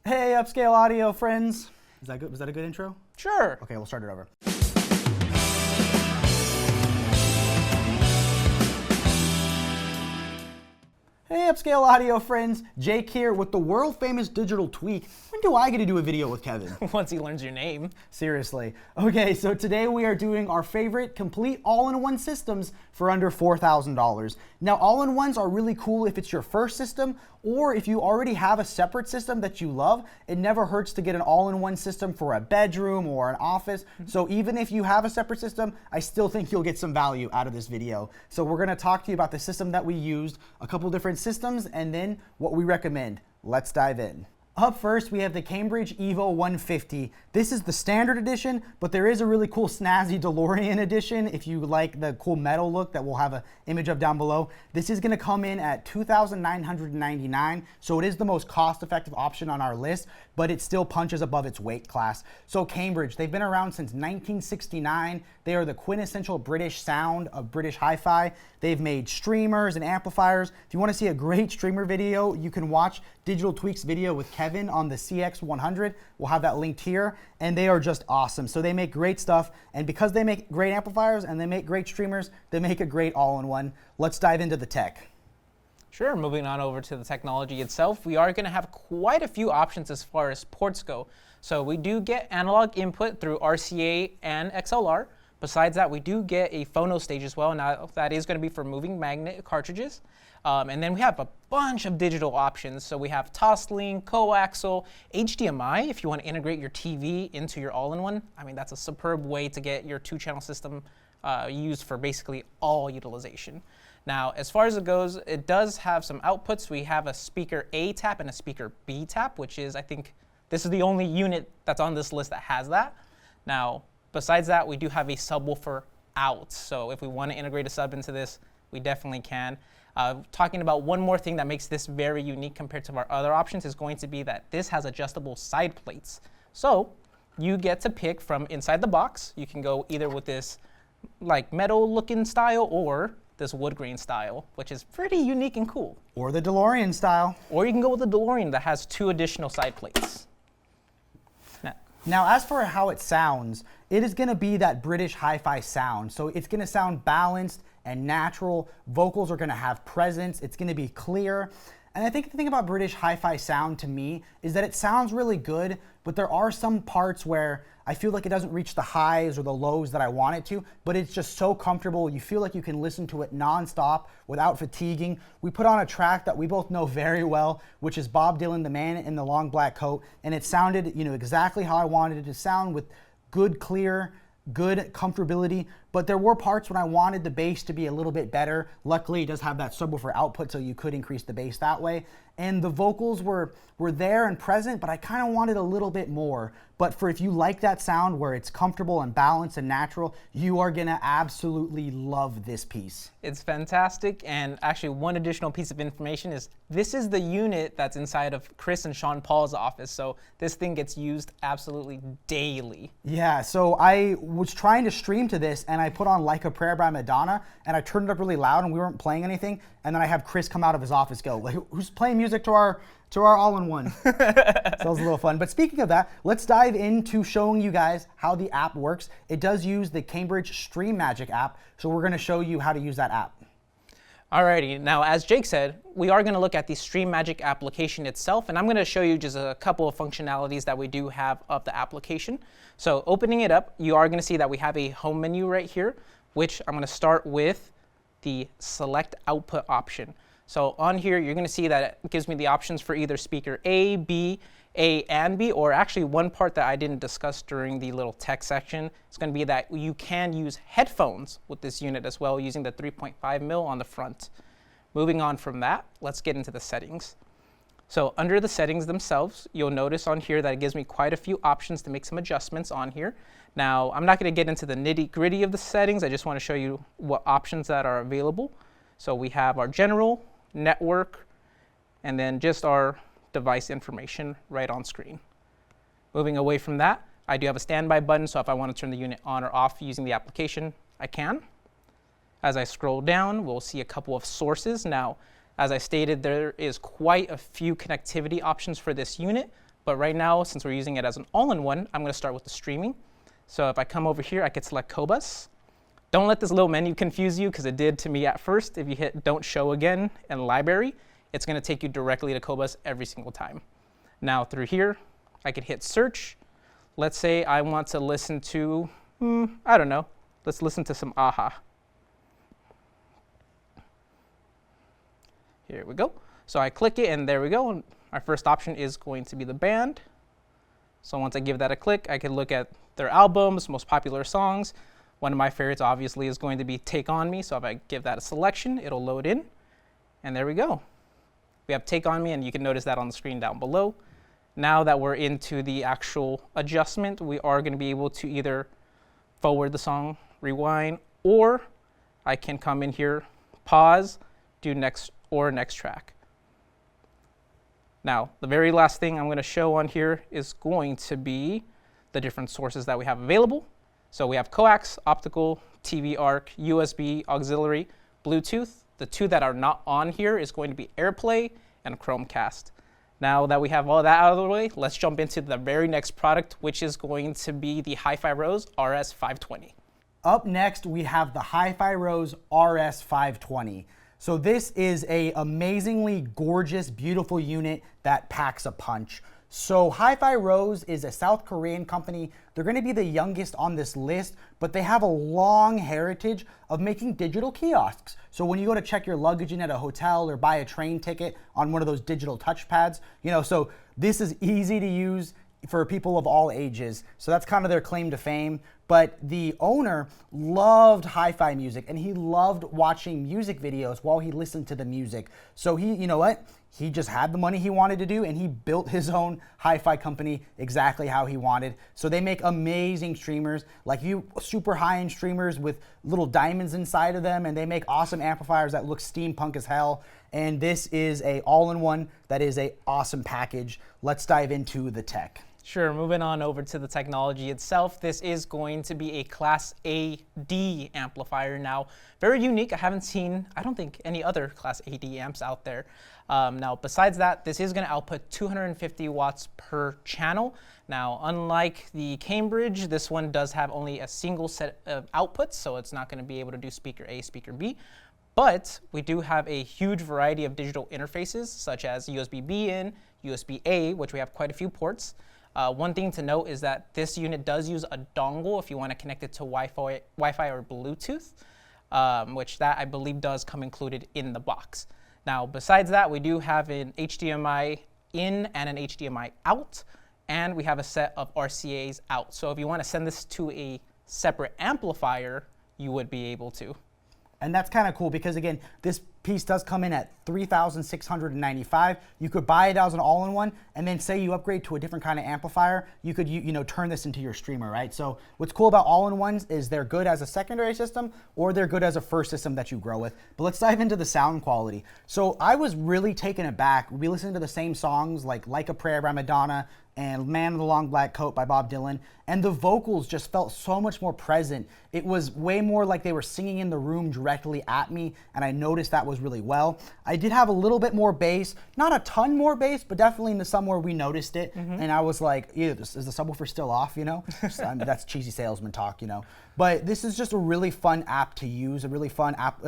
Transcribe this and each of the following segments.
Hey, Upscale audio friends. Is that good? Was that a good intro? Sure. Okay, we'll start it over. Hey, Upscale audio friends. Jake here with the world famous digital tweak. When do I get to do a video with Kevin? Once he learns your name. Seriously. Okay, so today we are doing our favorite complete all-in-one systems for under $4,000. Now, all-in-ones are really cool if it's your first system, or if you already have a separate system that you love. It never hurts to get an all-in-one system for a bedroom or an office. So even if you have a separate system, I still think you'll get some value out of this video. So we're gonna talk to you about the system that we used, a couple different systems, and then what we recommend. Let's dive in. Up first, we have the Cambridge EVO 150. This is the standard edition, but there is a really cool snazzy DeLorean edition if you like the cool metal look that we'll have an image of down below. This is gonna come in at $2,999, so it is the most cost-effective option on our list, but it still punches above its weight class. So Cambridge, they've been around since 1969. They are the quintessential British sound of British hi-fi. They've made streamers and amplifiers. If you wanna see a great streamer video, you can watch Digital Tweak's video with Kevin on the CX100. We'll have that linked here, and they are just awesome. So they make great stuff, and because they make great amplifiers and they make great streamers, they make a great all-in-one. Let's dive into the tech. Sure, moving on over to the technology itself, we are going to have quite a few options as far as ports go. So we do get analog input through RCA and XLR. Besides that, we do get a phono stage as well. Now that is going to be for moving magnet cartridges. And then we have a bunch of digital options. So we have Toslink, coaxial, HDMI if you want to integrate your TV into your all-in-one. I mean, that's a superb way to get your two-channel system used for basically all utilization. Now, as far as it goes, it does have some outputs. We have a speaker A tap and a speaker B tap, which is, I think, this is the only unit that's on this list that has that. Now, besides that, we do have a subwoofer out. So if we want to integrate a sub into this, we definitely can. Talking about one more thing that makes this very unique compared to our other options is going to be that this has adjustable side plates. So you get to pick from inside the box. You can go either with this like metal looking style or this wood grain style, which is pretty unique and cool. Or the DeLorean style. Or you can go with the DeLorean that has 2 additional side plates. Now, as for how it sounds, it is gonna be that British hi-fi sound. So it's gonna sound balanced and natural. Vocals are gonna have presence. It's gonna be clear. And I think the thing about British hi-fi sound to me is that it sounds really good, but there are some parts where I feel like it doesn't reach the highs or the lows that I want it to, but it's just so comfortable. You feel like you can listen to it nonstop without fatiguing. We put on a track that we both know very well, which is Bob Dylan, The Man in the Long Black Coat, and it sounded, exactly how I wanted it to sound, with good, clear, good comfortability, but there were parts when I wanted the bass to be a little bit better. Luckily, it does have that subwoofer output, so you could increase the bass that way. And the vocals were there and present, but I kind of wanted a little bit more. But for if you like that sound where it's comfortable and balanced and natural, you are gonna absolutely love this piece. It's fantastic, and actually one additional piece of information is this is the unit that's inside of Chris and Sean Paul's office, so this thing gets used absolutely daily. Yeah, so I was trying to stream to this, and I put on Like a Prayer by Madonna, and I turned it up really loud, and we weren't playing anything, and then I have Chris come out of his office go, like, who's playing music to our all-in-one? So that was a little fun. But speaking of that, let's dive into showing you guys how the app works. It does use the Cambridge Stream Magic app, so we're gonna show you how to use that app. Alrighty, now as Jake said, we are gonna look at the Stream Magic application itself, and I'm gonna show you just a couple of functionalities that we do have of the application. So opening it up, you are gonna see that we have a home menu right here, which I'm gonna start with the select output option. So on here, you're gonna see that it gives me the options for either speaker A, B, A and B, or actually one part that I didn't discuss during the little tech section is gonna be that you can use headphones with this unit as well using the 3.5 mil on the front. Moving on from that, let's get into the settings. So under the settings themselves, you'll notice on here that it gives me quite a few options to make some adjustments on here. Now, I'm not gonna get into the nitty-gritty of the settings, I just wanna show you what options that are available. So we have our general, network, and then just our device information right on screen. Moving away from that, I do have a standby button, so if I want to turn the unit on or off using the application, I can. As I scroll down, we'll see a couple of sources. Now, as I stated, there is quite a few connectivity options for this unit, But right now, since we're using it as an all-in-one, I'm going to start with the streaming. So if I come over here, I could select Cobus. Don't let this little menu confuse you, because it did to me at first. If you hit Don't Show Again and Library, it's going to take you directly to Cobus every single time. Now through here, I could hit Search. Let's say I want to listen to, I don't know, let's listen to some Aha. Here we go. So I click it, and there we go. And our first option is going to be the band. So once I give that a click, I can look at their albums, most popular songs. One of my favorites, obviously, is going to be Take On Me. So if I give that a selection, it'll load in. And there we go. We have Take On Me, and you can notice that on the screen down below. Now that we're into the actual adjustment, we are going to be able to either forward the song, rewind, or I can come in here, pause, do next track. Now, the very last thing I'm going to show on here is going to be the different sources that we have available. So we have coax, optical, TV arc, USB, auxiliary, Bluetooth. The two that are not on here is going to be AirPlay and Chromecast. Now that we have all that out of the way, let's jump into the very next product, which is going to be the HiFi Rose RS520. Up next, we have the HiFi Rose RS520. So this is a amazingly gorgeous, beautiful unit that packs a punch. So HiFi Rose is a South Korean company. They're going to be the youngest on this list, but they have a long heritage of making digital kiosks. So when you go to check your luggage in at a hotel or buy a train ticket on one of those digital touchpads, so this is easy to use for people of all ages. So that's kind of their claim to fame. But the owner loved hi-fi music, and he loved watching music videos while he listened to the music. So he, he just had the money he wanted to do, and he built his own hi-fi company exactly how he wanted. So they make amazing streamers, like super high-end streamers with little diamonds inside of them, and they make awesome amplifiers that look steampunk as hell. And this is a all-in-one that is a awesome package. Let's dive into the tech. Sure, moving on over to the technology itself, this is going to be a Class AD amplifier. Now, very unique. I haven't seen, I don't think, any other Class AD amps out there. Now, besides that, this is going to output 250 watts per channel. Now, unlike the Cambridge, this one does have only a single set of outputs, so it's not going to be able to do speaker A, speaker B. But we do have a huge variety of digital interfaces, such as USB-B in, USB-A, which we have quite a few ports. One thing to note is that this unit does use a dongle if you want to connect it to Wi-Fi or Bluetooth, which that I believe does come included in the box. Now, besides that, we do have an HDMI in and an HDMI out, and we have a set of RCAs out. So if you want to send this to a separate amplifier, you would be able to. And that's kind of cool because, again, this piece does come in at $3,695. You could buy it as an all-in-one, and then say you upgrade to a different kind of amplifier, you could turn this into your streamer, right? So what's cool about all-in-ones is they're good as a secondary system, or they're good as a first system that you grow with. But let's dive into the sound quality. So I was really taken aback. We listened to the same songs like a Prayer by Madonna and Man in the Long Black Coat by Bob Dylan, and the vocals just felt so much more present. It was way more like they were singing in the room directly at me, and I noticed that was really well. I did have a little bit more bass, not a ton more bass, but definitely in the somewhere we noticed it, and I was like, is the subwoofer still off, That's cheesy salesman talk, But this is just a really fun app to use, a really fun app.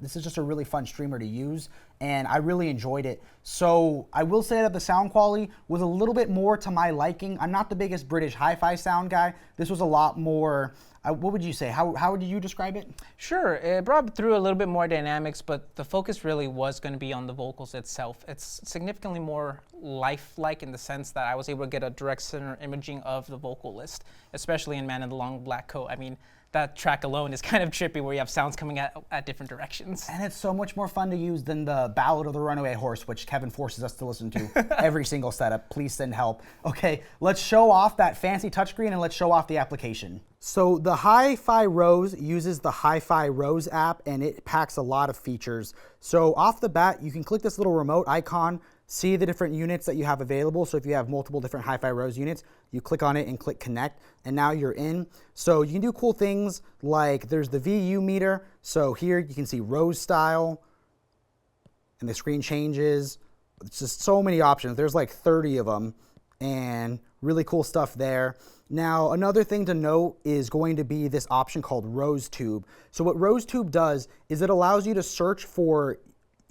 This is just a really fun streamer to use, and I really enjoyed it. So I will say that the sound quality was a little bit more to my liking. I'm not the biggest British hi-fi sound guy. This was a lot more, what would you say? How would you describe it? Sure, it brought through a little bit more dynamics, but the focus really was going to be on the vocals itself. It's significantly more lifelike in the sense that I was able to get a direct center imaging of the vocalist, especially in Man in the Long Black Coat. I mean, that track alone is kind of trippy where you have sounds coming at different directions. And it's so much more fun to use than the Ballad of the Runaway Horse, which Kevin forces us to listen to every single setup. Please send help. Okay, let's show off that fancy touchscreen and let's show off the application. So the HiFi Rose uses the HiFi Rose app, and it packs a lot of features. So off the bat, you can click this little remote icon, see the different units that you have available. So if you have multiple different HiFi Rose units, you click on it and click connect, and now you're in. So you can do cool things like there's the VU meter. So here you can see Rose style, and the screen changes. It's just so many options. There's like 30 of them. and really cool stuff there. Now, another thing to note is going to be this option called RoseTube. So what RoseTube does is it allows you to search for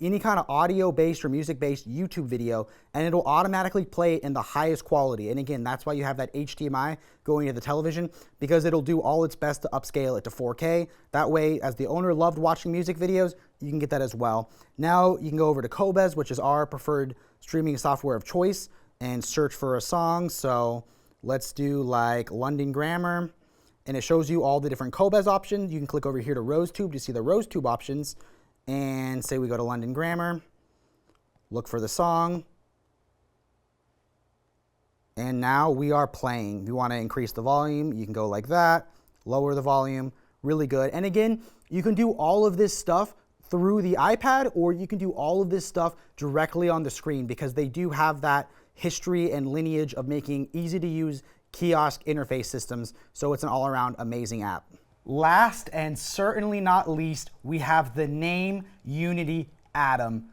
any kind of audio-based or music-based YouTube video, and it'll automatically play it in the highest quality. And again, that's why you have that HDMI going to the television, because it'll do all its best to upscale it to 4K. That way, as the owner loved watching music videos, you can get that as well. Now you can go over to Qobuz, which is our preferred streaming software of choice, and search for a song. So let's do like London Grammar, and it shows you all the different Qobuz options. You can click over here to RoseTube to see the RoseTube options, and say we go to London Grammar, look for the song, and now we are playing. If you want to increase the volume, you can go like that, lower the volume, really good. And again, you can do all of this stuff through the iPad, or you can do all of this stuff directly on the screen, because they do have that history and lineage of making easy to use kiosk interface systems, so it's an all-around amazing app. Last and certainly not least, we have the Naim Uniti Atom,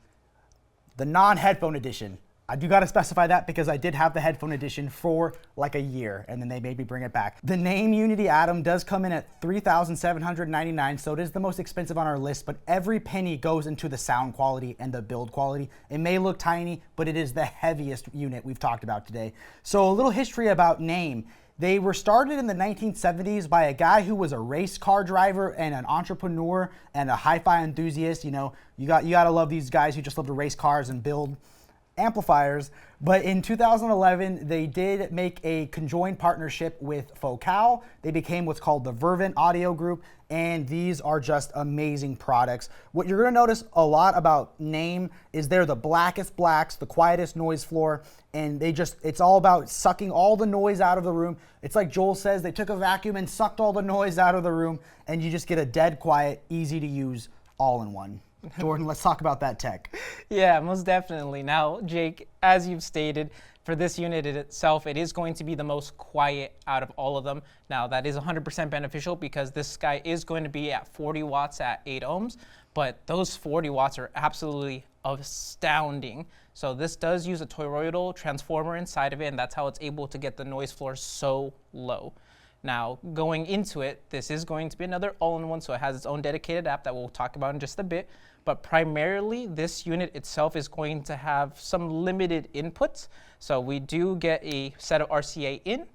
the non-headphone edition. I do gotta specify that because I did have the headphone edition for like a year, and then they made me bring it back. The Naim Uniti Atom does come in at $3,799, so it is the most expensive on our list, but every penny goes into the sound quality and the build quality. It may look tiny, but it is the heaviest unit we've talked about today. So a little history about Naim. They were started in the 1970s by a guy who was a race car driver and an entrepreneur and a hi-fi enthusiast. You know, you gotta love these guys who just love to race cars and build amplifiers. But in 2011, they did make a conjoined partnership with Focal. They became what's called the Vervent Audio Group, and these are just amazing products. What you're gonna notice a lot about Naim is they're the blackest blacks, the quietest noise floor, and it's all about sucking all the noise out of the room. It's like Joel says, they took a vacuum and sucked all the noise out of the room, and you just get a dead quiet, easy to use, all-in-one. Jordan, let's talk about that tech. Yeah, most definitely. Now, Jake, as you've stated, for this unit itself, it is going to be the most quiet out of all of them. Now, that is 100% beneficial because this guy is going to be at 40 watts at 8 ohms, but those 40 watts are absolutely astounding. So this does use a toroidal transformer inside of it, and that's how it's able to get the noise floor so low. Now, going into it, this is going to be another all-in-one, so it has its own dedicated app that we'll talk about in just a bit. But primarily, this unit itself is going to have some limited inputs. So we do get a set of RCA in,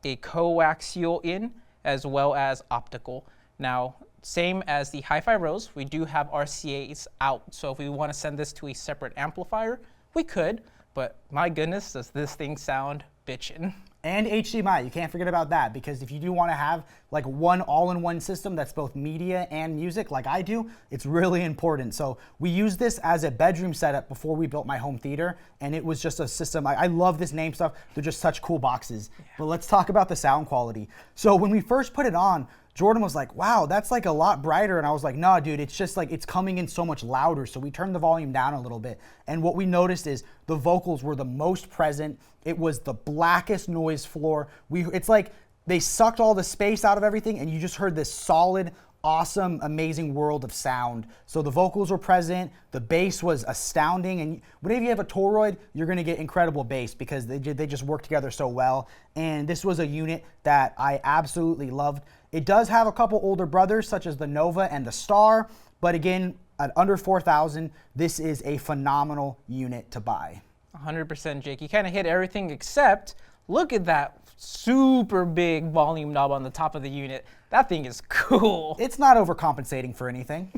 a coaxial in, as well as optical. Now, same as the HiFi Rose, we do have RCAs out. So if we want to send this to a separate amplifier, we could, but my goodness, does this thing sound bitchin'. And HDMI, you can't forget about that, because if you do want to have like one all-in-one system that's both media and music like I do, it's really important. So we used this as a bedroom setup before we built my home theater, and it was just a system. I love this Naim stuff. They're just such cool boxes. Yeah. But let's talk about the sound quality. So when we first put it on, Jordan was like, wow, that's like a lot brighter. And I was like, no, dude, it's just like, it's coming in so much louder. So we turned the volume down a little bit. And what we noticed is the vocals were the most present. It was the blackest noise floor. It's like they sucked all the space out of everything, and you just heard this solid, awesome, amazing world of sound. So the vocals were present, the bass was astounding, and whenever you have a toroid, you're gonna get incredible bass because they just work together so well. And this was a unit that I absolutely loved. It does have a couple older brothers, such as the Nova and the Star, but again, at under 4,000, this is a phenomenal unit to buy. 100%, Jake. You kind of hit everything except look at that super big volume knob on the top of the unit. That thing is cool. It's not overcompensating for anything.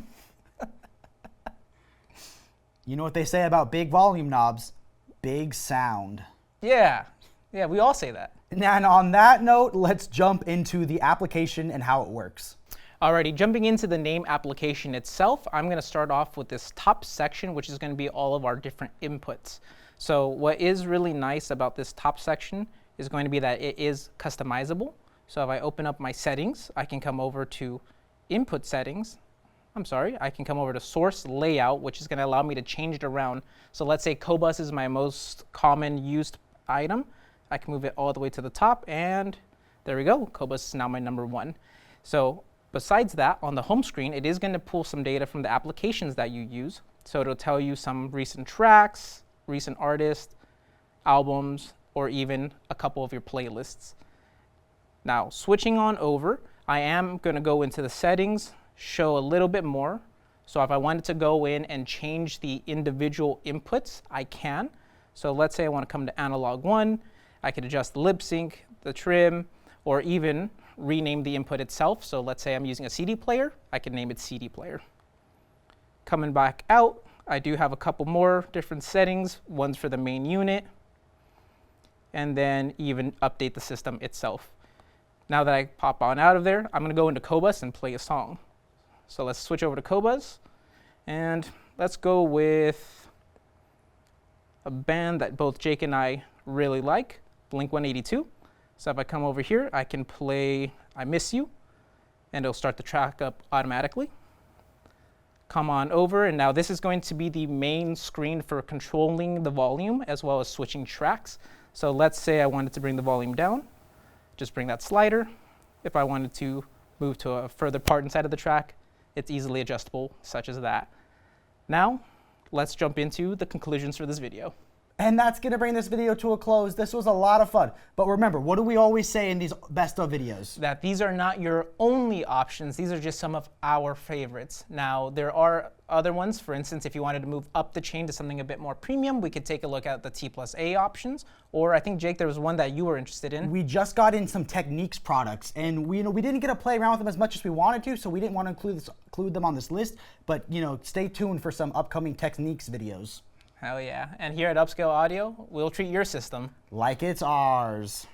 You know what they say about big volume knobs? Big sound. Yeah, we all say that. And on that note, let's jump into the application and how it works. Alrighty, jumping into the Naim application itself, I'm going to start off with this top section, which is going to be all of our different inputs. So what is really nice about this top section is going to be that it is customizable. So if I open up my settings, I can come over to input settings. I can come over to source layout, which is going to allow me to change it around. So let's say Qobuz is my most common used item. I can move it all the way to the top, and there we go. Qobuz is now my #1. So besides that, on the home screen, it is going to pull some data from the applications that you use. So it'll tell you some recent tracks, recent artists, albums, or even a couple of your playlists. Now, switching on over, I am going to go into the settings, show a little bit more. So if I wanted to go in and change the individual inputs, I can. So let's say I want to come to analog 1. I could adjust the lip sync, the trim, or even rename the input itself. So let's say I'm using a CD player, I can name it CD player. Coming back out, I do have a couple more different settings. One's for the main unit, and then even update the system itself. Now that I pop on out of there, I'm going to go into Qobuz and play a song. So let's switch over to Qobuz, and let's go with a band that both Jake and I really like, Blink-182. So if I come over here, I can play I Miss You, and it'll start the track up automatically. Come on over, and now this is going to be the main screen for controlling the volume as well as switching tracks. So let's say I wanted to bring the volume down. Just bring that slider. If I wanted to move to a further part inside of the track, it's easily adjustable, such as that. Now, let's jump into the conclusions for this video. And that's going to bring this video to a close. This was a lot of fun. But remember, what do we always say in these best of videos? That these are not your only options. These are just some of our favorites. Now, there are other ones. For instance, if you wanted to move up the chain to something a bit more premium, we could take a look at the T+A options. Or I think, Jake, there was one that you were interested in. We just got in some Techniques products, and we didn't get to play around with them as much as we wanted to, so we didn't want to include them on this list. But stay tuned for some upcoming Techniques videos. Hell yeah. And here at Upscale Audio, we'll treat your system like it's ours.